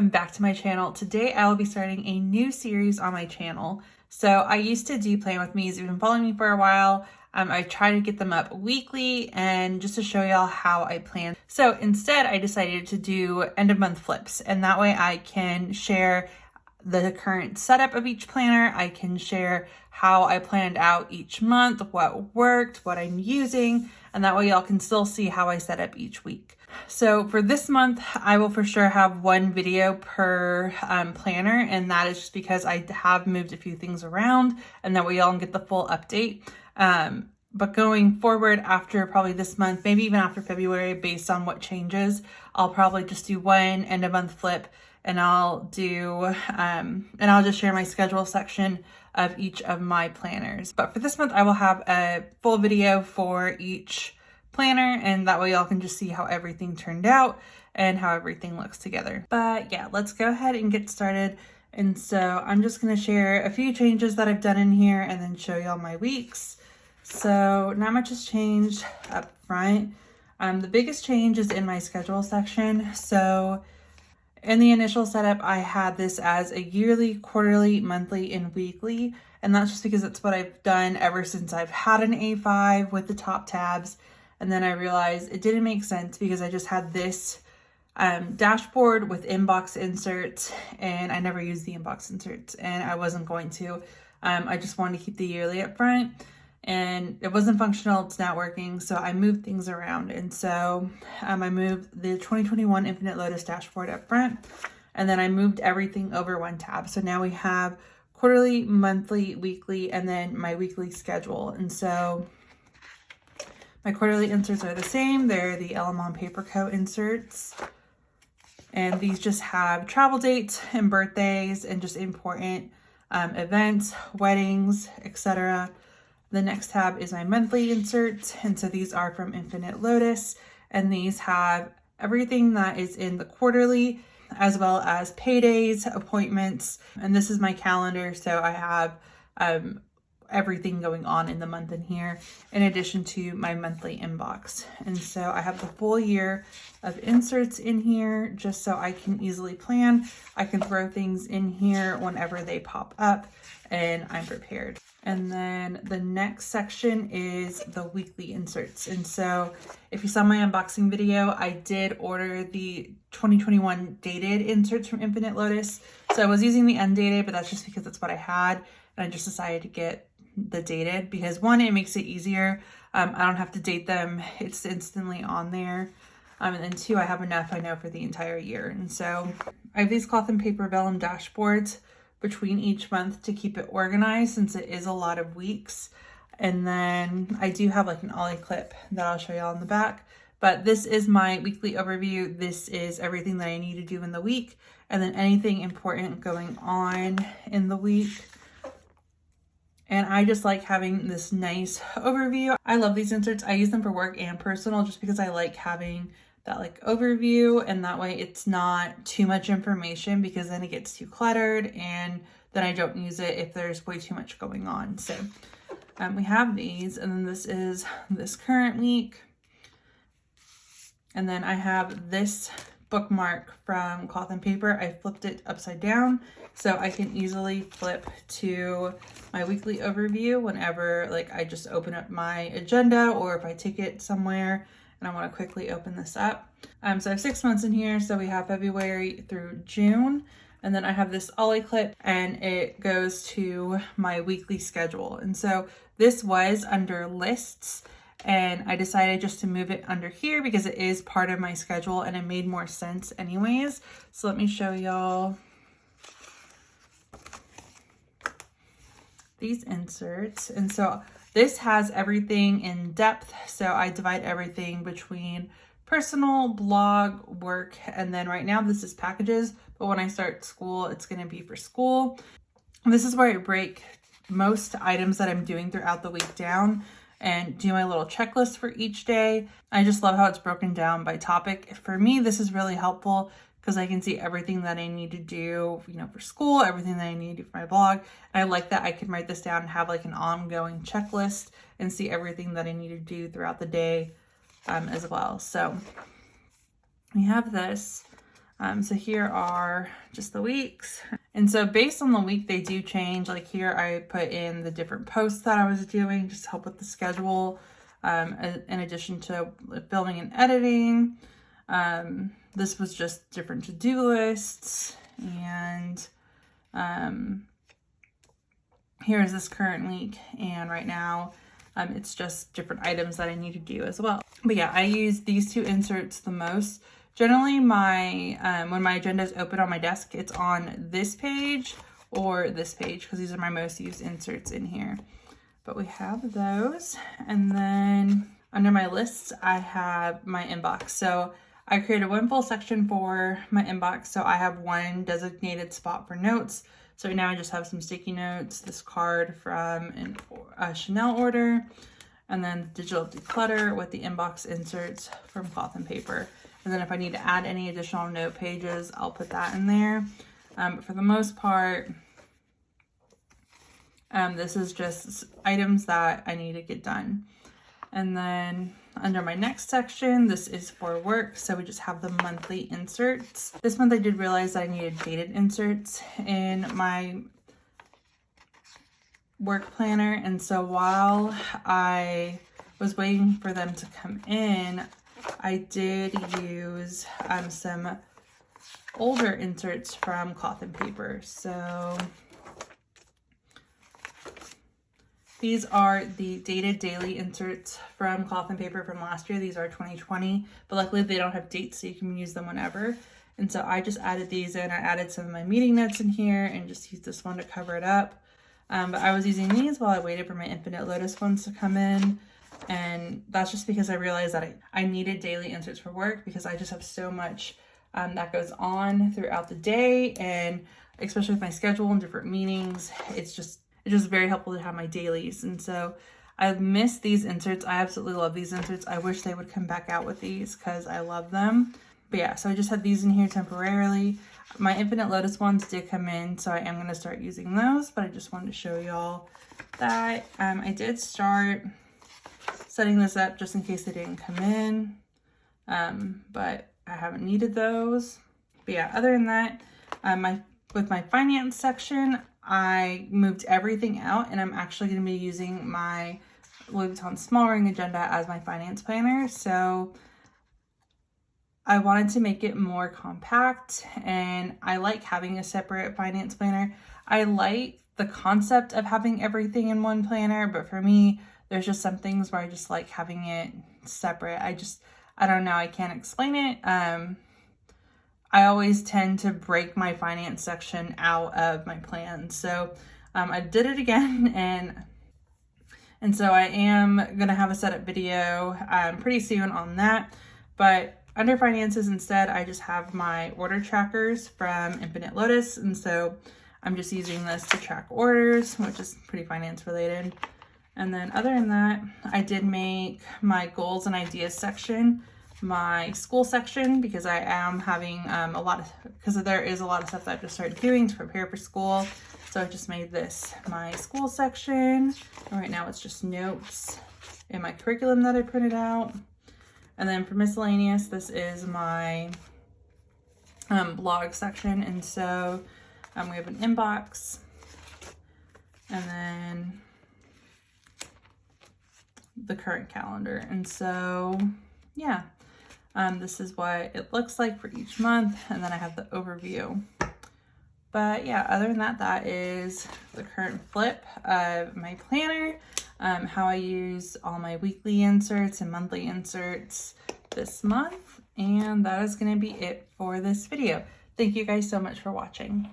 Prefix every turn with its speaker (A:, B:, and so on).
A: welcome back to my channel. Today I will be starting a new series on my channel. So I used to do Plan With Me's. If you've been following me for a while, I try to get them up weekly and just to show y'all how I plan. So instead I decided to do end of month flips, and that way I can share the current setup of each planner. I can share how I planned out each month, what worked, what I'm using, and that way y'all can still see how I set up each week. So for this month, I will for sure have one video per planner, and that is just because I have moved a few things around, and that way y'all can get the full update. But going forward after probably this month, maybe even after February, based on what changes, I'll probably just do one end of month flip, and I'll just share my schedule section of each of my planners. But for this month, I will have a full video for each planner, and that way y'all can just see how everything turned out and how everything looks together. But yeah, let's go ahead and get started. And so I'm just going to share a few changes that I've done in here and then show y'all my weeks. So not much has changed up front. The biggest change is in my schedule section. So in the initial setup, I had this as a yearly, quarterly, monthly, and weekly. And that's just because it's what I've done ever since I've had an A5 with the top tabs. And then I realized it didn't make sense because I just had this dashboard with inbox inserts, and I never used the inbox inserts, and I wasn't going to. I just wanted to keep the yearly up front, and it wasn't functional. It's not working. So I moved things around. And so I moved the 2021 Infinite Lotus dashboard up front, and then I moved everything over one tab. So now we have quarterly, monthly, weekly, and then my weekly schedule. And so my quarterly inserts are the same. They're the ELLEMON paper coat inserts. And these just have travel dates and birthdays and just important events, weddings, etc. The next tab is my monthly inserts. And so these are from Infinite Lotus. And these have everything that is in the quarterly, as well as paydays, appointments. And this is my calendar. So I have everything going on in the month in here, in addition to my monthly inbox. And so I have the full year of inserts in here just so I can easily plan. I can throw things in here whenever they pop up and I'm prepared. And then the next section is the weekly inserts. And so if you saw my unboxing video, I did order the 2021 dated inserts from Infinite Lotus. So I was using the undated, but that's just because that's what I had. And I just decided to get the dated because one, it makes it easier. I don't have to date them. It's instantly on there. And then two, I have enough, I know, for the entire year. And so I have these cloth and paper vellum dashboards between each month to keep it organized since it is a lot of weeks. And then I do have like an ollie clip that I'll show y'all in the back. But this is my weekly overview. This is everything that I need to do in the week, and then anything important going on in the week. And I just like having this nice overview. I love these inserts. I use them for work and personal just because I like having that like overview, and that way it's not too much information because then it gets too cluttered and then I don't use it if there's way too much going on. So we have these, and then this is this current week. And then I have this bookmark from Cloth and Paper. I flipped it upside down so I can easily flip to my weekly overview whenever like I just open up my agenda, or if I take it somewhere and I want to quickly open this up. So I have 6 months in here. So we have February through June. And then I have this ollie clip, and it goes to my weekly schedule. And so this was under lists, and I decided just to move it under here because it is part of my schedule and it made more sense anyways. So let me show y'all these inserts. And so this has everything in depth. So I divide everything between personal, blog, work, and then right now this is packages, but when I start school, it's going to be for school. This is where I break most items that I'm doing throughout the week down and do my little checklist for each day. I just love how it's broken down by topic. For me, this is really helpful because I can see everything that I need to do, you know, for school, everything that I need to do for my blog. And I like that I can write this down and have like an ongoing checklist and see everything that I need to do throughout the day as well. So we have this. So here are just the weeks. And so based on the week, they do change. Like here, I put in the different posts that I was doing just to help with the schedule, in addition to filming and editing. This was just different to-do lists. And here's this current week. And right now, it's just different items that I need to do as well. But yeah, I use these two inserts the most. Generally, when my agenda is open on my desk, it's on this page or this page because these are my most used inserts in here. But we have those. And then under my lists, I have my inbox. So I created one full section for my inbox. So I have one designated spot for notes. So right now I just have some sticky notes, this card from a Chanel order, and then digital declutter with the inbox inserts from cloth and paper. And then if I need to add any additional note pages, I'll put that in there. But for the most part, this is just items that I need to get done. And then under my next section, this is for work. So we just have the monthly inserts. This month I did realize that I needed dated inserts in my work planner. And so while I was waiting for them to come in, I did use some older inserts from cloth and paper. So these are the dated daily inserts from cloth and paper from last year. These are 2020, but luckily they don't have dates, so you can use them whenever. And so I just added these in. I added some of my meeting notes in here and just used this one to cover it up. But I was using these while I waited for my Infinite Lotus ones to come in. And that's just because I realized that I needed daily inserts for work because I just have so much that goes on throughout the day, and especially with my schedule and different meetings, it's just very helpful to have my dailies. And so I miss these inserts. I absolutely love these inserts. I wish they would come back out with these because I love them. But yeah, so I just had these in here temporarily. My Infinite Lotus ones did come in, so I am going to start using those, but I just wanted to show y'all that I did start setting this up just in case they didn't come in, but I haven't needed those. But yeah, other than that, with my finance section, I moved everything out, and I'm actually going to be using my Louis Vuitton Small Ring Agenda as my finance planner. So I wanted to make it more compact, and I like having a separate finance planner. I like the concept of having everything in one planner, but for me, there's just some things where I just like having it separate. I don't know, I can't explain it. I always tend to break my finance section out of my plan. So I did it again, and so I am gonna have a setup video pretty soon on that. But under finances instead, I just have my order trackers from Infinite Lotus, and so I'm just using this to track orders, which is pretty finance related. And then other than that, I did make my goals and ideas section my school section because I am having because there is a lot of stuff that I've just started doing to prepare for school. So I just made this my school section. And right now it's just notes in my curriculum that I printed out. And then for miscellaneous, this is my blog section. And so we have an inbox, and then the current calendar. And so yeah, this is what it looks like for each month, and then I have the overview. But yeah, other than that, that is the current flip of my planner, how I use all my weekly inserts and monthly inserts this month, and that is going to be it for this video. Thank you guys so much for watching.